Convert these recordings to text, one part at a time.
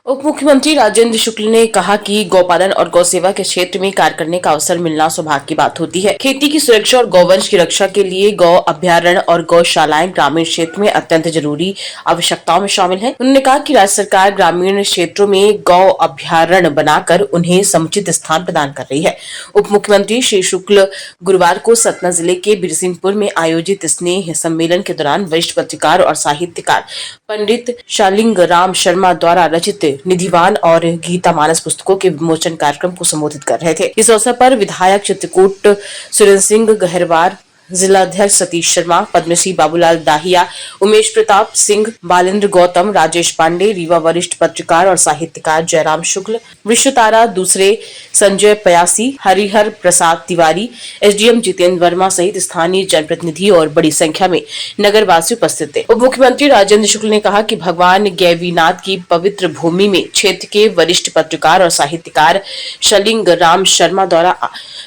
उप मुख्यमंत्री राजेंद्र शुक्ल ने कहा कि गौपालन और गौ सेवा के क्षेत्र में कार्य करने का अवसर मिलना सौभाग्य की बात होती है। खेती की सुरक्षा और गौवंश की रक्षा के लिए गौ अभ्यारण्य और गौशालाएं ग्रामीण क्षेत्र में अत्यंत जरूरी आवश्यकताओं में शामिल हैं। उन्होंने कहा कि राज्य सरकार ग्रामीण क्षेत्रों में गौ अभ्यारण्य बनाकर उन्हें समुचित स्थान प्रदान कर रही है। उप मुख्यमंत्री श्री शुक्ल गुरुवार को सतना जिले के बिरसिंहपुर में आयोजित स्नेह सम्मेलन के दौरान वरिष्ठ पत्रकार और साहित्यकार पंडित शालिंग राम शर्मा द्वारा रचित निधिवान और गीता मानस पुस्तकों के विमोचन कार्यक्रम को संबोधित कर रहे थे। इस अवसर पर विधायक चित्रकूट सुरेंद्र सिंह गहरवार, जिलाध्यक्ष सतीश शर्मा, पद्मश्री बाबूलाल दाहिया, उमेश प्रताप सिंह, बालेंद्र गौतम, राजेश पांडे, रीवा वरिष्ठ पत्रकार और साहित्यकार जयराम शुक्ल, विश्वतारा दूसरे, संजय पयासी, हरिहर प्रसाद तिवारी, एसडीएम जितेंद्र वर्मा सहित स्थानीय जनप्रतिनिधि और बड़ी संख्या में नगरवासी उपस्थित थे। उप मुख्यमंत्री राजेंद्र शुक्ल ने कहा कि भगवान गैवीनाथ की पवित्र भूमि में क्षेत्र के वरिष्ठ पत्रकार और साहित्यकार शालिंग राम शर्मा द्वारा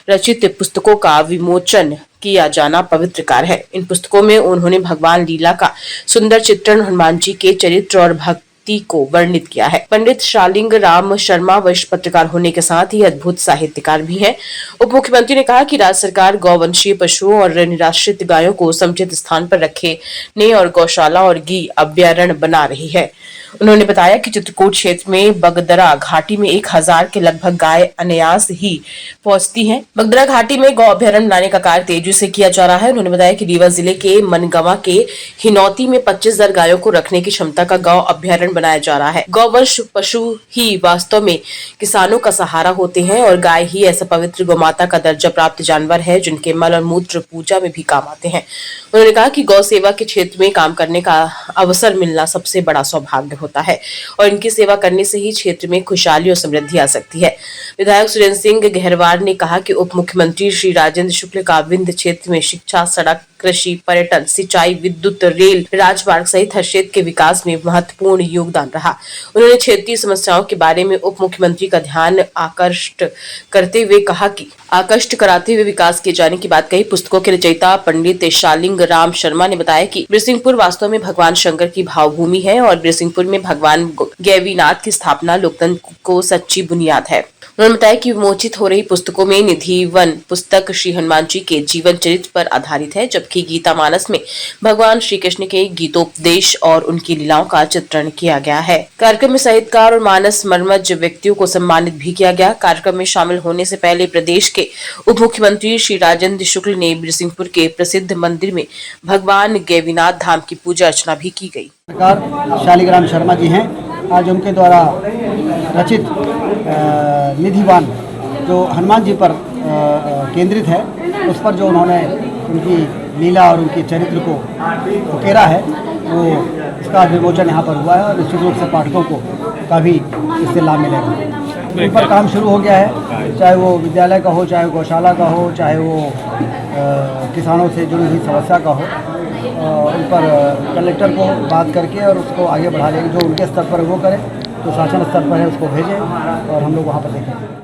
रचित पुस्तकों का विमोचन किया जाना पवित्र कार्य है। इन पुस्तकों में उन्होंने भगवान लीला का सुंदर चित्रण, हनुमान जी के चरित्र और भक्ति को वर्णित किया है। पंडित शालिंग राम शर्मा वरिष्ठ पत्रकार होने के साथ ही अद्भुत साहित्यकार भी हैं। उप मुख्यमंत्री ने कहा कि राज्य सरकार गौवंशीय पशुओं और निराश्रित गायों को समुचित स्थान पर रखने और गौशाला और गी अभ्यारण्य बना रही है। उन्होंने बताया कि चित्रकूट क्षेत्र में बगदरा घाटी में 1000 के लगभग गाय अनायास ही पहुंचती हैं। बगदरा घाटी में गौ अभ्यारण्य बनाने का कार्य तेजी से किया जा रहा है। उन्होंने बताया कि रीवा जिले के मनगवा के हिनौती में 25,000 गायों को रखने की क्षमता का गौ अभ्यारण्य बनाया जा रहा है। गौवंश पशु ही वास्तव में किसानों का सहारा होते हैं और गाय ही ऐसा पवित्र गौमाता का दर्जा प्राप्त जानवर है जिनके मल और मूत्र पूजा में भी काम आते हैं। उन्होंने कहा कि गौ सेवा के क्षेत्र में काम करने का अवसर मिलना सबसे बड़ा सौभाग्य होता है और इनकी सेवा करने से ही क्षेत्र में खुशहाली और समृद्धि आ सकती है। विधायक सुरेंद्र सिंह गहरवार ने कहा कि उप मुख्यमंत्री श्री राजेंद्र शुक्ल का विंध्य क्षेत्र में शिक्षा, सड़क, कृषि, पर्यटन, सिंचाई, विद्युत, रेल, राजमार्ग सहित हर क्षेत्र के विकास में महत्वपूर्ण योगदान रहा। उन्होंने क्षेत्रीय समस्याओं के बारे में उप मुख्यमंत्री का ध्यान आकर्षित कराते हुए विकास किए जाने की बात कही। पुस्तकों के रचयिता पंडित शालिंग राम शर्मा ने बताया कि बिरसिंहपुर वास्तव में भगवान शंकर की भावभूमि है और बिरसिंहपुर में भगवान गैवीनाथ की स्थापना लोकतंत्र को सच्ची बुनियाद है। उन्होंने बताया कि विमोचित हो रही पुस्तकों में निधिवन पुस्तक श्री हनुमान जी के जीवन चरित्र पर आधारित है, जबकि गीता मानस में भगवान श्री कृष्ण के गीतोपदेश और उनकी लीलाओं का चित्रण किया गया है। कार्यक्रम में साहित्यकार और मानस मर्मज्ञ व्यक्तियों को सम्मानित भी किया गया। कार्यक्रम में शामिल होने से पहले प्रदेश के उप मुख्यमंत्री श्री राजेंद्र शुक्ल ने बिरसिंहपुर के प्रसिद्ध मंदिर में भगवान गैवीनाथ धाम की पूजा अर्चना भी की गई। शालिंग राम शर्मा जी हैं, आज उनके द्वारा रचित निधिवान जो हनुमान जी पर केंद्रित है, उस पर जो उन्होंने उनकी लीला और उनके चरित्र को उकेरा है, वो इसका विमोचन यहाँ पर हुआ है और निश्चित रूप से पाठकों को काफ़ी इससे लाभ मिलेगा। इन पर काम शुरू हो गया है, चाहे वो विद्यालय का हो, चाहे गौशाला का हो, चाहे वो किसानों से जुड़ी हुई समस्या का हो। उन पर कलेक्टर को बात करके और उसको आगे बढ़ा लेंगे, जो उनके स्तर पर वो करें, तो शासन स्तर पर है उसको भेजें और हम लोग वहाँ पर देखें।